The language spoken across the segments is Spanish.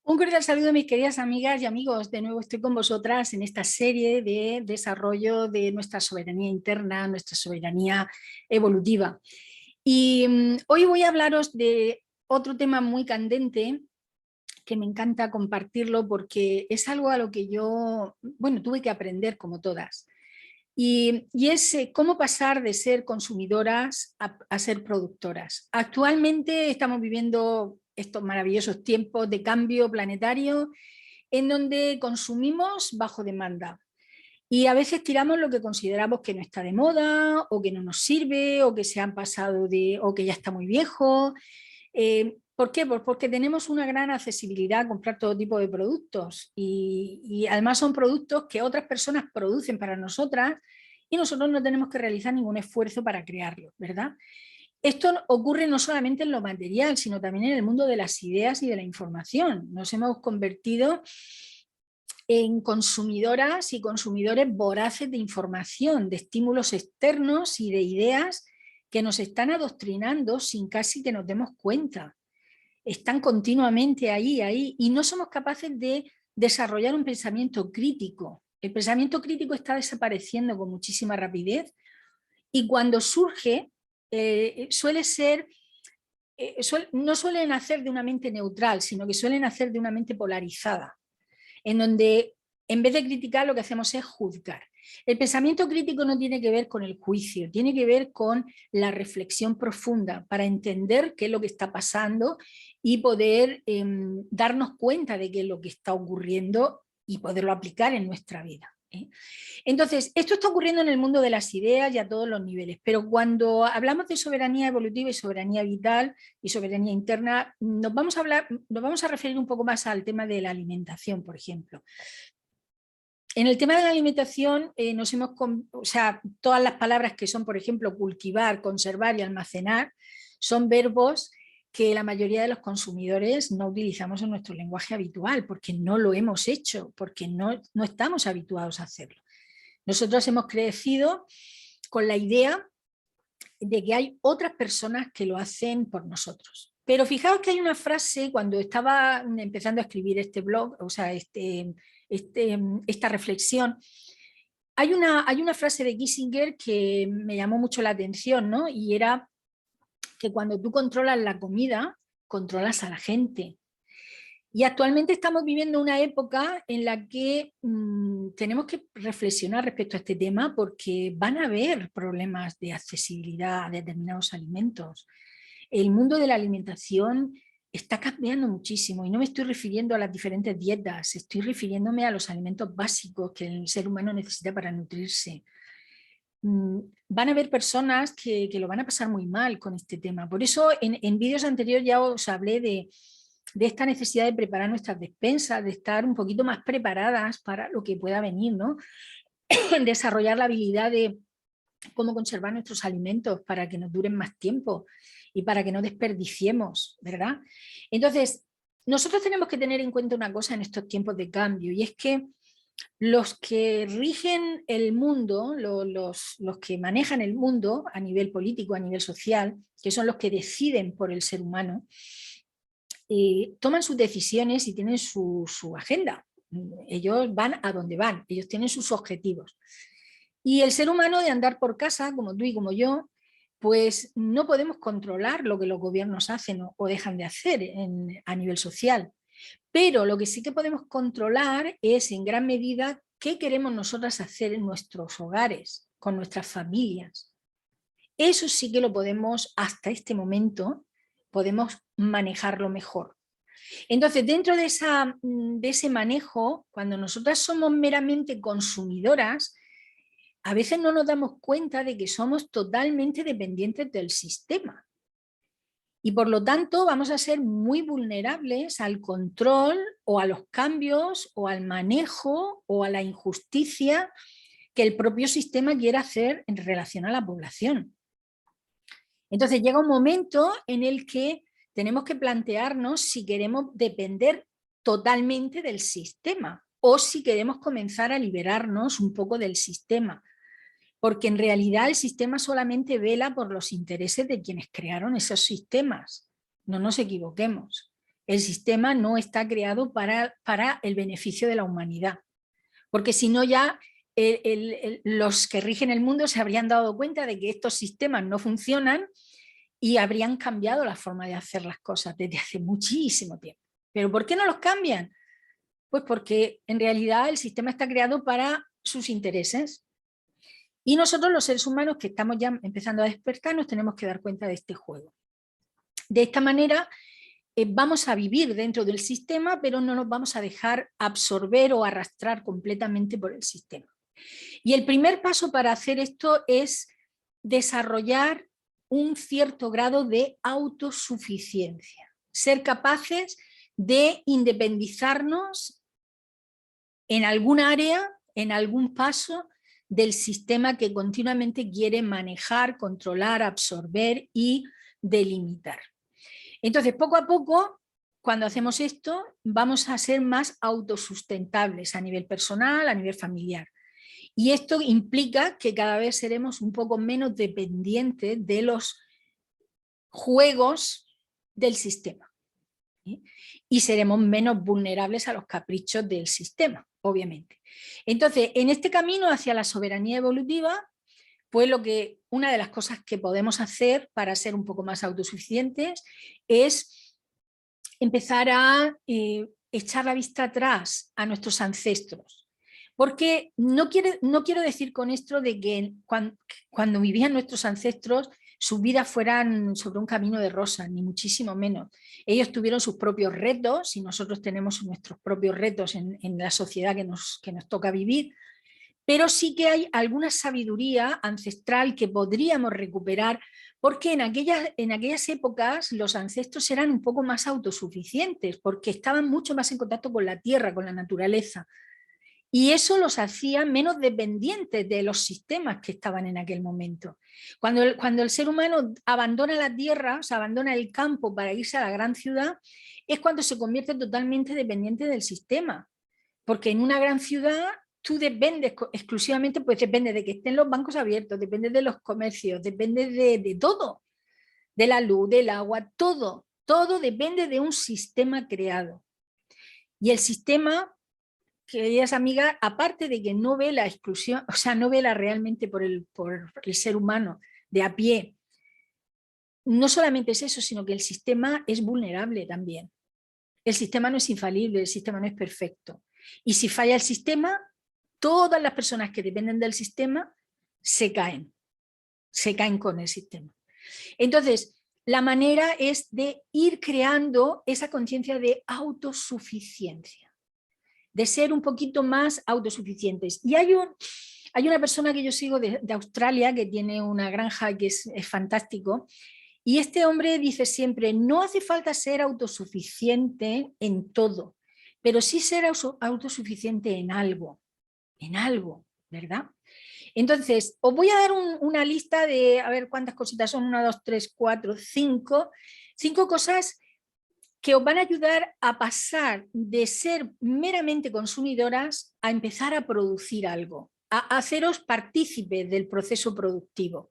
Un cordial saludo, mis queridas amigas y amigos. De nuevo estoy con vosotras en esta serie de desarrollo de nuestra soberanía interna, nuestra soberanía evolutiva. Y hoy voy a hablaros de otro tema muy candente que me encanta compartirlo porque es algo a lo que yo, bueno, tuve que aprender como todas. Y es cómo pasar de ser consumidoras a ser productoras. Actualmente estamos viviendo estos maravillosos tiempos de cambio planetario en donde consumimos bajo demanda. Y a veces tiramos lo que consideramos que no está de moda, o que no nos sirve, o que se han pasado de, o que ya está muy viejo. ¿Por qué? Pues porque tenemos una gran accesibilidad a comprar todo tipo de productos y además son productos que otras personas producen para nosotras y nosotros no tenemos que realizar ningún esfuerzo para crearlos, ¿verdad? Esto ocurre no solamente en lo material, sino también en el mundo de las ideas y de la información. Nos hemos convertido en consumidoras y consumidores voraces de información, de estímulos externos y de ideas que nos están adoctrinando sin casi que nos demos cuenta. Están continuamente ahí, y no somos capaces de desarrollar un pensamiento crítico. El pensamiento crítico está desapareciendo con muchísima rapidez y cuando surge suele ser, no suele nacer de una mente neutral, sino que suele nacer de una mente polarizada, en donde en vez de criticar lo que hacemos es juzgar. El pensamiento crítico no tiene que ver con el juicio, tiene que ver con la reflexión profunda para entender qué es lo que está pasando y poder darnos cuenta de qué es lo que está ocurriendo y poderlo aplicar en nuestra vida. Entonces, esto está ocurriendo en el mundo de las ideas y a todos los niveles, pero cuando hablamos de soberanía evolutiva y soberanía vital y soberanía interna, nos vamos a referir un poco más al tema de la alimentación, por ejemplo. En el tema de la alimentación, todas las palabras que son, por ejemplo, cultivar, conservar y almacenar, son verbos que la mayoría de los consumidores no utilizamos en nuestro lenguaje habitual, porque no lo hemos hecho, porque no estamos habituados a hacerlo. Nosotros hemos crecido con la idea de que hay otras personas que lo hacen por nosotros. Pero fijaos que hay una frase, cuando estaba empezando a escribir este blog, esta reflexión, hay una frase de Kissinger que me llamó mucho la atención, ¿no? Y era que cuando tú controlas la comida, controlas a la gente. Y actualmente estamos viviendo una época en la que tenemos que reflexionar respecto a este tema porque van a haber problemas de accesibilidad a determinados alimentos. El mundo de la alimentación está cambiando muchísimo y no me estoy refiriendo a las diferentes dietas, estoy refiriéndome a los alimentos básicos que el ser humano necesita para nutrirse. Van a haber personas que lo van a pasar muy mal con este tema. Por eso en vídeos anteriores ya os hablé de esta necesidad de preparar nuestras despensas, de estar un poquito más preparadas para lo que pueda venir, ¿no? Desarrollar la habilidad de cómo conservar nuestros alimentos para que nos duren más tiempo y para que no desperdiciemos, ¿verdad? Entonces, nosotros tenemos que tener en cuenta una cosa en estos tiempos de cambio, y es que los que rigen el mundo, los que manejan el mundo a nivel político, a nivel social, que son los que deciden por el ser humano, toman sus decisiones y tienen su agenda. Ellos van a donde van, ellos tienen sus objetivos. Y el ser humano, de andar por casa, como tú y como yo, pues no podemos controlar lo que los gobiernos hacen o dejan de hacer a nivel social. Pero lo que sí que podemos controlar es en gran medida qué queremos nosotras hacer en nuestros hogares, con nuestras familias. Eso sí que lo podemos, hasta este momento, podemos manejarlo mejor. Entonces, dentro de ese manejo, cuando nosotras somos meramente consumidoras, a veces no nos damos cuenta de que somos totalmente dependientes del sistema. Y por lo tanto vamos a ser muy vulnerables al control o a los cambios o al manejo o a la injusticia que el propio sistema quiere hacer en relación a la población. Entonces llega un momento en el que tenemos que plantearnos si queremos depender totalmente del sistema o si queremos comenzar a liberarnos un poco del sistema, porque en realidad el sistema solamente vela por los intereses de quienes crearon esos sistemas. No nos equivoquemos. El sistema no está creado para el beneficio de la humanidad, porque si no ya los que rigen el mundo se habrían dado cuenta de que estos sistemas no funcionan y habrían cambiado la forma de hacer las cosas desde hace muchísimo tiempo. ¿Pero por qué no los cambian? Pues porque en realidad el sistema está creado para sus intereses. Y nosotros los seres humanos que estamos ya empezando a despertar nos tenemos que dar cuenta de este juego. De esta manera vamos a vivir dentro del sistema, pero no nos vamos a dejar absorber o arrastrar completamente por el sistema. Y el primer paso para hacer esto es desarrollar un cierto grado de autosuficiencia, ser capaces de independizarnos en algún área, en algún paso del sistema que continuamente quiere manejar, controlar, absorber y delimitar. Entonces, poco a poco, cuando hacemos esto, vamos a ser más autosustentables a nivel personal, a nivel familiar. Y esto implica que cada vez seremos un poco menos dependientes de los juegos del sistema. ¿Sí? Y seremos menos vulnerables a los caprichos del sistema, obviamente. Entonces, en este camino hacia la soberanía evolutiva, pues una de las cosas que podemos hacer para ser un poco más autosuficientes es empezar a echar la vista atrás a nuestros ancestros. Porque no quiero decir con esto de que cuando vivían nuestros ancestros sus vidas fueran sobre un camino de rosas, ni muchísimo menos. Ellos tuvieron sus propios retos y nosotros tenemos nuestros propios retos en la sociedad que nos toca vivir, pero sí que hay alguna sabiduría ancestral que podríamos recuperar, porque en aquellas épocas los ancestros eran un poco más autosuficientes, porque estaban mucho más en contacto con la tierra, con la naturaleza, y eso los hacía menos dependientes de los sistemas que estaban en aquel momento. Cuando el ser humano abandona la tierra, o sea, abandona el campo para irse a la gran ciudad, es cuando se convierte totalmente dependiente del sistema, porque en una gran ciudad tú dependes exclusivamente, pues depende de que estén los bancos abiertos, depende de los comercios, depende de todo, de la luz, del agua, todo depende de un sistema creado. Y el sistema, queridas amigas, aparte de que no ve la exclusión, o sea, no vela realmente por el ser humano de a pie, no solamente es eso, sino que el sistema es vulnerable también. El sistema no es infalible, el sistema no es perfecto. Y si falla el sistema, todas las personas que dependen del sistema se caen con el sistema. Entonces, la manera es de ir creando esa conciencia de autosuficiencia, de ser un poquito más autosuficientes. Y hay una persona que yo sigo de Australia que tiene una granja que es fantástico, y este hombre dice siempre, no hace falta ser autosuficiente en todo, pero sí ser autosuficiente en algo, ¿verdad? Entonces, os voy a dar una lista de, a ver cuántas cositas son, 1, 2, 3, 4, 5 cosas que os van a ayudar a pasar de ser meramente consumidoras a empezar a producir algo, a haceros partícipes del proceso productivo.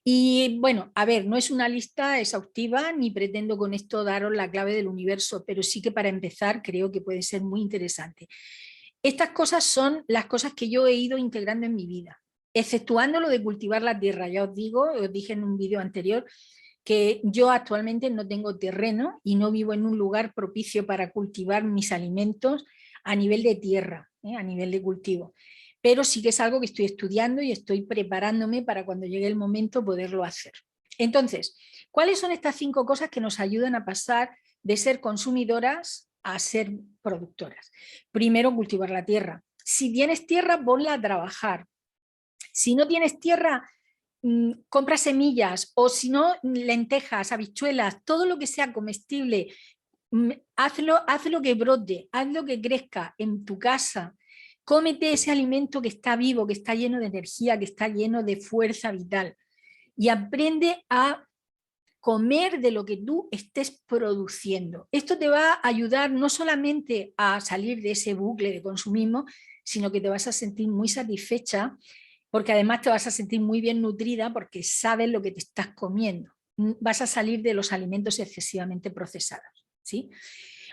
Y bueno, a ver, no es una lista exhaustiva ni pretendo con esto daros la clave del universo, pero sí que para empezar creo que puede ser muy interesante. Estas cosas son las cosas que yo he ido integrando en mi vida, exceptuando lo de cultivar la tierra. Ya os dije en un vídeo anterior que yo actualmente no tengo terreno y no vivo en un lugar propicio para cultivar mis alimentos a nivel de tierra, a nivel de cultivo. Pero sí que es algo que estoy estudiando y estoy preparándome para cuando llegue el momento poderlo hacer. Entonces, ¿cuáles son estas 5 cosas que nos ayudan a pasar de ser consumidoras a ser productoras? Primero, cultivar la tierra. Si tienes tierra, ponla a trabajar. Si no tienes tierra, compra semillas, o si no, lentejas, habichuelas, todo lo que sea comestible, hazlo que brote, hazlo que crezca en tu casa. Cómete ese alimento que está vivo, que está lleno de energía, que está lleno de fuerza vital, y aprende a comer de lo que tú estés produciendo. Esto te va a ayudar no solamente a salir de ese bucle de consumismo, sino que te vas a sentir muy satisfecha, porque además te vas a sentir muy bien nutrida porque sabes lo que te estás comiendo. Vas a salir de los alimentos excesivamente procesados. ¿sí?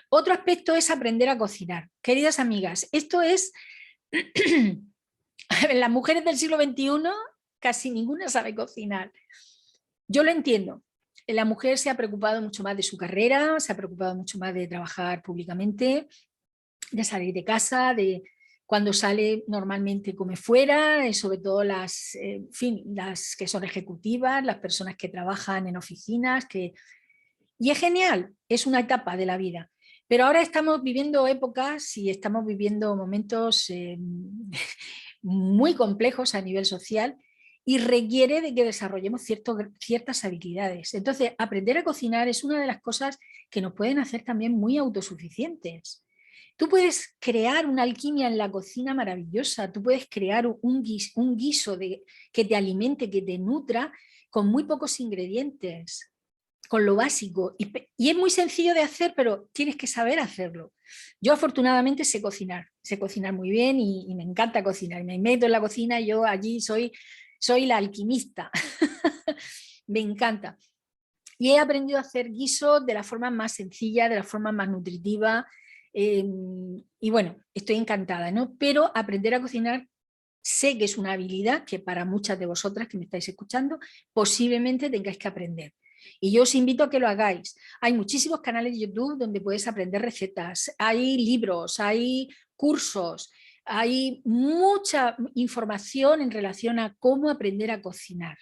Otro aspecto es aprender a cocinar. Queridas amigas, esto es... Las mujeres del siglo XXI casi ninguna sabe cocinar. Yo lo entiendo. La mujer se ha preocupado mucho más de su carrera, se ha preocupado mucho más de trabajar públicamente, de salir de casa, de cuando sale normalmente come fuera, sobre todo las, en fin, las que son ejecutivas, las personas que trabajan en oficinas, y es genial, es una etapa de la vida. Pero ahora estamos viviendo épocas y estamos viviendo momentos muy complejos a nivel social y requiere de que desarrollemos ciertas habilidades. Entonces, aprender a cocinar es una de las cosas que nos pueden hacer también muy autosuficientes. Tú puedes crear una alquimia en la cocina maravillosa, tú puedes crear un guiso que te alimente, que te nutra con muy pocos ingredientes, con lo básico. Y es muy sencillo de hacer, pero tienes que saber hacerlo. Yo afortunadamente sé cocinar muy bien y me encanta cocinar. Me meto en la cocina y yo allí soy la alquimista. Me encanta. Y he aprendido a hacer guisos de la forma más sencilla, de la forma más nutritiva. Y bueno, estoy encantada, ¿no? Pero aprender a cocinar sé que es una habilidad que para muchas de vosotras que me estáis escuchando posiblemente tengáis que aprender. Y yo os invito a que lo hagáis. Hay muchísimos canales de YouTube donde puedes aprender recetas, hay libros, hay cursos, hay mucha información en relación a cómo aprender a cocinar.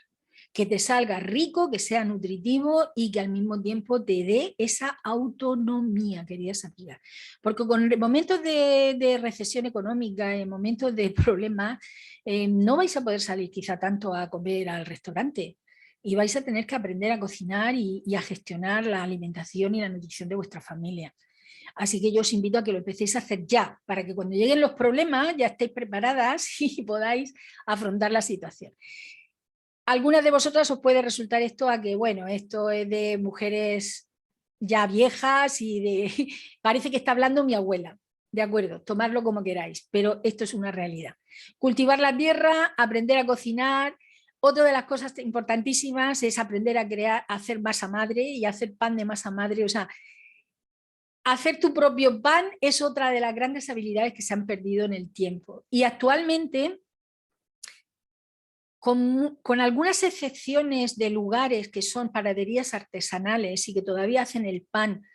Que te salga rico, que sea nutritivo y que al mismo tiempo te dé esa autonomía, queridas amigas. Porque con momentos de recesión económica, en momentos de problemas, no vais a poder salir quizá tanto a comer al restaurante y vais a tener que aprender a cocinar y a gestionar la alimentación y la nutrición de vuestra familia. Así que yo os invito a que lo empecéis a hacer ya, para que cuando lleguen los problemas ya estéis preparadas y podáis afrontar la situación. Algunas de vosotras os puede resultar esto a que, bueno, esto es de mujeres ya viejas y de... parece que está hablando mi abuela. De acuerdo, tomadlo como queráis, pero esto es una realidad. Cultivar la tierra, aprender a cocinar. Otra de las cosas importantísimas es aprender a crear, a hacer masa madre y hacer pan de masa madre. O sea, hacer tu propio pan es otra de las grandes habilidades que se han perdido en el tiempo. Y actualmente, con algunas excepciones de lugares que son panaderías artesanales y que todavía hacen el pan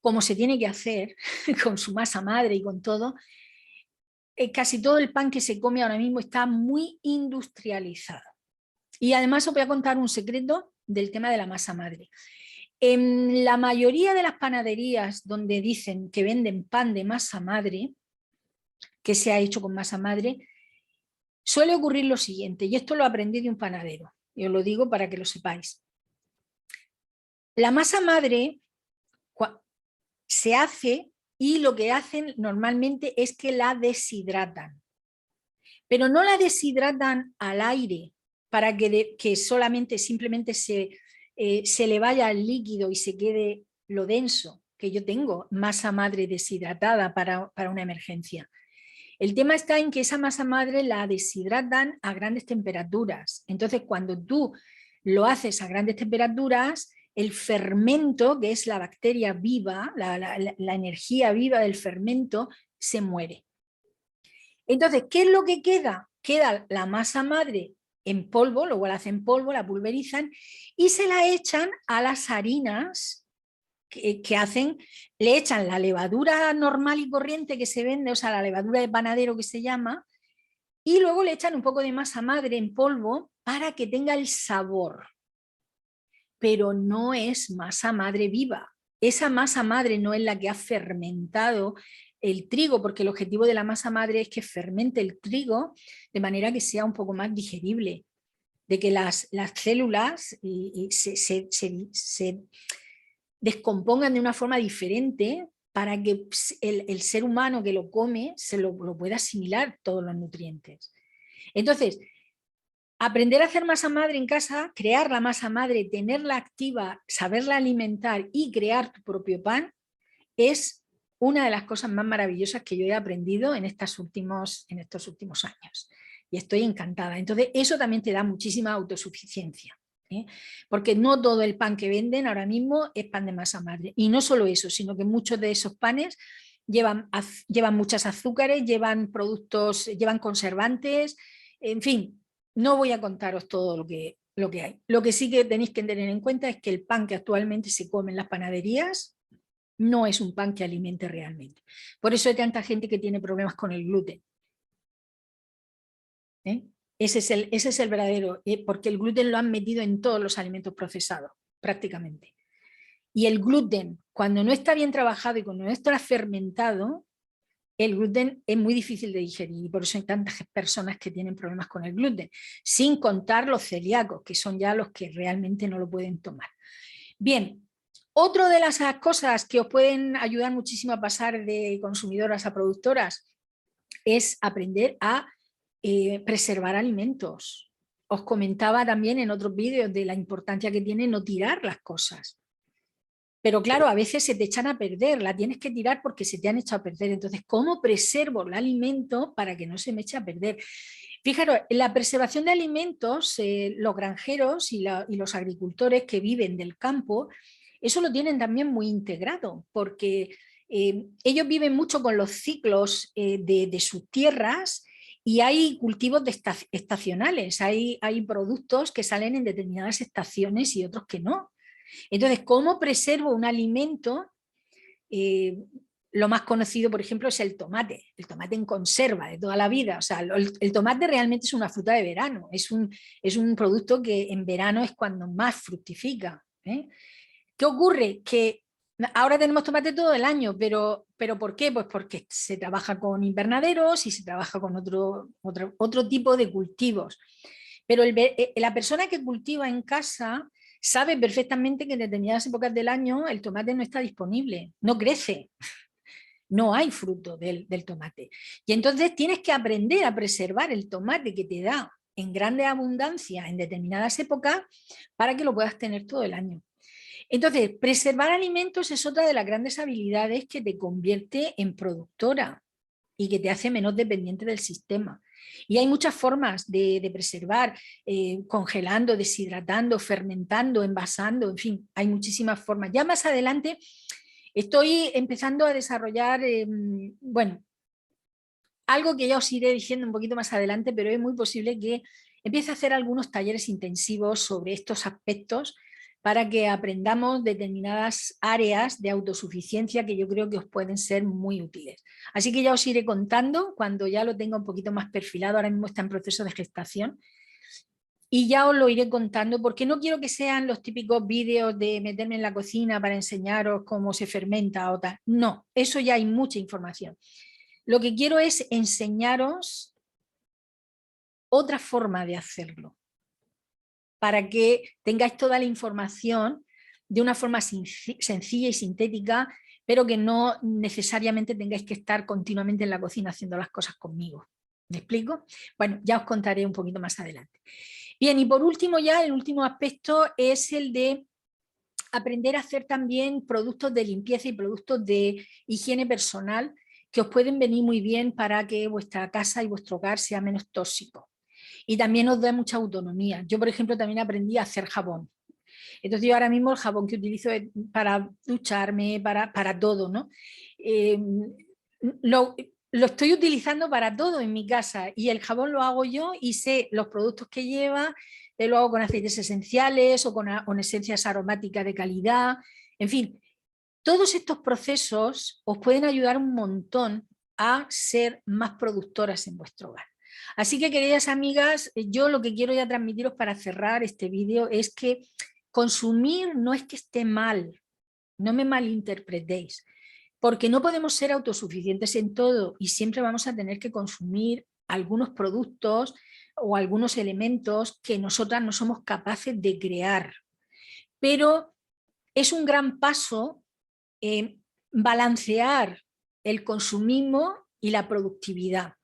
como se tiene que hacer, con su masa madre y con todo, casi todo el pan que se come ahora mismo está muy industrializado. Y además os voy a contar un secreto del tema de la masa madre. En la mayoría de las panaderías donde dicen que venden pan de masa madre, que se ha hecho con masa madre, suele ocurrir lo siguiente, y esto lo aprendí de un panadero, y os lo digo para que lo sepáis. La masa madre se hace y lo que hacen normalmente es que la deshidratan, pero no la deshidratan al aire para que solamente simplemente se le vaya el líquido y se quede lo denso, que yo tengo masa madre deshidratada para una emergencia. El tema está en que esa masa madre la deshidratan a grandes temperaturas. Entonces, cuando tú lo haces a grandes temperaturas, el fermento, que es la bacteria viva, la energía viva del fermento, se muere. Entonces, ¿qué es lo que queda? Queda la masa madre en polvo, luego la hacen polvo, la pulverizan y se la echan a las harinas que hacen, le echan la levadura normal y corriente que se vende, o sea, la levadura de panadero que se llama, y luego le echan un poco de masa madre en polvo para que tenga el sabor. Pero no es masa madre viva. Esa masa madre no es la que ha fermentado el trigo, porque el objetivo de la masa madre es que fermente el trigo de manera que sea un poco más digerible, de que las células se descompongan de una forma diferente para que el ser humano que lo come se lo pueda asimilar todos los nutrientes. Entonces, aprender a hacer masa madre en casa, crear la masa madre, tenerla activa, saberla alimentar y crear tu propio pan es una de las cosas más maravillosas que yo he aprendido en estos últimos años. Y estoy encantada. Entonces, eso también te da muchísima autosuficiencia. ¿eh? Porque no todo el pan que venden ahora mismo es pan de masa madre. Y no solo eso, sino que muchos de esos panes llevan muchas azúcares, llevan productos, llevan conservantes, en fin, no voy a contaros todo lo que hay. Lo que sí que tenéis que tener en cuenta es que el pan que actualmente se come en las panaderías no es un pan que alimente realmente. Por eso hay tanta gente que tiene problemas con el gluten. ¿Eh? Ese es el verdadero, porque el gluten lo han metido en todos los alimentos procesados, prácticamente. Y el gluten, cuando no está bien trabajado y cuando no está fermentado, el gluten es muy difícil de digerir y por eso hay tantas personas que tienen problemas con el gluten, sin contar los celíacos, que son ya los que realmente no lo pueden tomar. Bien, otra de las cosas que os pueden ayudar muchísimo a pasar de consumidoras a productoras es aprender a preservar alimentos. Os comentaba también en otros vídeos de la importancia que tiene no tirar las cosas. Pero claro, a veces se te echan a perder, la tienes que tirar porque se te han echado a perder. Entonces, ¿cómo preservo el alimento para que no se me eche a perder? Fijaros, la preservación de alimentos, los granjeros y los agricultores que viven del campo, eso lo tienen también muy integrado, porque ellos viven mucho con los ciclos de sus tierras y hay cultivos estacionales, hay productos que salen en determinadas estaciones y otros que no. Entonces, ¿cómo preservo un alimento? Lo más conocido, por ejemplo, es el tomate en conserva de toda la vida. O sea, el tomate realmente es una fruta de verano, es un producto que en verano es cuando más fructifica. ¿Qué ocurre? Que ahora tenemos tomate todo el año, pero ¿por qué? Pues porque se trabaja con invernaderos y se trabaja con otro tipo de cultivos. Pero la persona que cultiva en casa sabe perfectamente que en determinadas épocas del año el tomate no está disponible, no crece, no hay fruto del tomate. Y entonces tienes que aprender a preservar el tomate que te da en grande abundancia en determinadas épocas para que lo puedas tener todo el año. Entonces, preservar alimentos es otra de las grandes habilidades que te convierte en productora y que te hace menos dependiente del sistema. Y hay muchas formas de preservar, congelando, deshidratando, fermentando, envasando, en fin, hay muchísimas formas. Ya más adelante estoy empezando a desarrollar, bueno, algo que ya os iré diciendo un poquito más adelante, pero es muy posible que empiece a hacer algunos talleres intensivos sobre estos aspectos para que aprendamos determinadas áreas de autosuficiencia que yo creo que os pueden ser muy útiles. Así que ya os iré contando cuando ya lo tenga un poquito más perfilado, ahora mismo está en proceso de gestación, y ya os lo iré contando porque no quiero que sean los típicos vídeos de meterme en la cocina para enseñaros cómo se fermenta o tal. No, eso ya hay mucha información. Lo que quiero es enseñaros otra forma de hacerlo, para que tengáis toda la información de una forma sencilla y sintética, pero que no necesariamente tengáis que estar continuamente en la cocina haciendo las cosas conmigo. ¿Me explico? Bueno, ya os contaré un poquito más adelante. Bien, y por último ya, el último aspecto es el de aprender a hacer también productos de limpieza y productos de higiene personal que os pueden venir muy bien para que vuestra casa y vuestro hogar sea menos tóxico. Y también os da mucha autonomía. Yo, por ejemplo, también aprendí a hacer jabón. Entonces yo ahora mismo el jabón que utilizo es para ducharme, para todo, ¿no? Eh, lo estoy utilizando para todo en mi casa y el jabón lo hago yo y sé los productos que lleva, lo hago con aceites esenciales o con esencias aromáticas de calidad, en fin, todos estos procesos os pueden ayudar un montón a ser más productoras en vuestro hogar. Así que, queridas amigas, yo lo que quiero ya transmitiros para cerrar este vídeo es que consumir no es que esté mal, no me malinterpretéis, porque no podemos ser autosuficientes en todo y siempre vamos a tener que consumir algunos productos o algunos elementos que nosotras no somos capaces de crear. Pero es un gran paso balancear el consumismo y la productividad.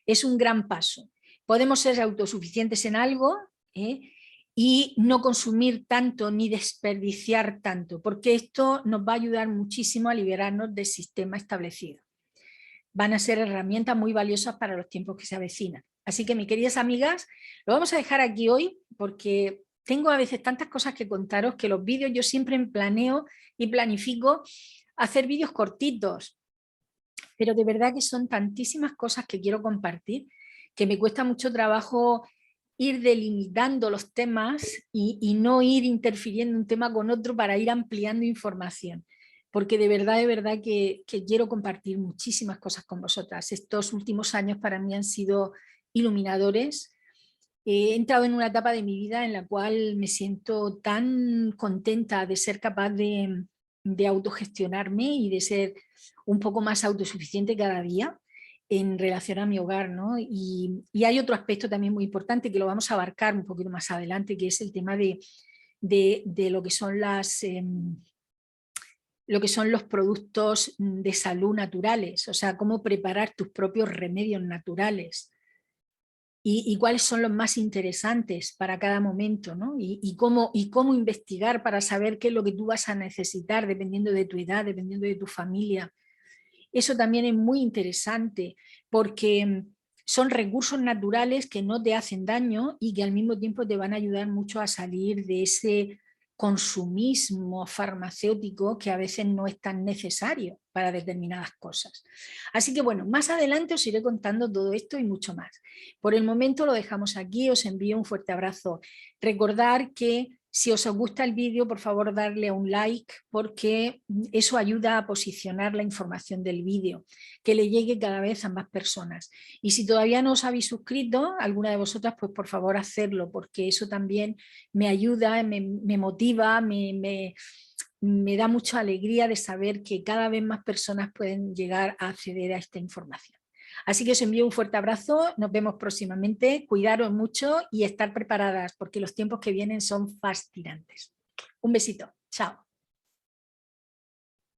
Es un gran paso. Podemos ser autosuficientes en algo y no consumir tanto ni desperdiciar tanto, porque esto nos va a ayudar muchísimo a liberarnos del sistema establecido. Van a ser herramientas muy valiosas para los tiempos que se avecinan. Así que, mis queridas amigas, lo vamos a dejar aquí hoy porque tengo a veces tantas cosas que contaros que los vídeos yo siempre planeo y planifico hacer vídeos cortitos, pero de verdad que son tantísimas cosas que quiero compartir que me cuesta mucho trabajo ir delimitando los temas y no ir interfiriendo un tema con otro para ir ampliando información. Porque de verdad que quiero compartir muchísimas cosas con vosotras. Estos últimos años para mí han sido iluminadores. He entrado en una etapa de mi vida en la cual me siento tan contenta de ser capaz de autogestionarme y de ser un poco más autosuficiente cada día en relación a mi hogar, ¿no? Y hay otro aspecto también muy importante que lo vamos a abarcar un poquito más adelante, que es el tema de lo que son lo que son los productos de salud naturales, o sea, cómo preparar tus propios remedios naturales y cuáles son los más interesantes para cada momento, ¿no? Y cómo investigar para saber qué es lo que tú vas a necesitar dependiendo de tu edad, dependiendo de tu familia. Eso también es muy interesante porque son recursos naturales que no te hacen daño y que al mismo tiempo te van a ayudar mucho a salir de ese consumismo farmacéutico que a veces no es tan necesario para determinadas cosas. Así que bueno, más adelante os iré contando todo esto y mucho más. Por el momento lo dejamos aquí, os envío un fuerte abrazo. Recordar que si os gusta el vídeo, por favor, darle a un like porque eso ayuda a posicionar la información del vídeo, que le llegue cada vez a más personas. Y si todavía no os habéis suscrito, alguna de vosotras, pues por favor hacerlo, porque eso también me ayuda, me motiva, me da mucha alegría de saber que cada vez más personas pueden llegar a acceder a esta información. Así que os envío un fuerte abrazo, nos vemos próximamente, cuidaros mucho y estar preparadas porque los tiempos que vienen son fascinantes. Un besito, chao.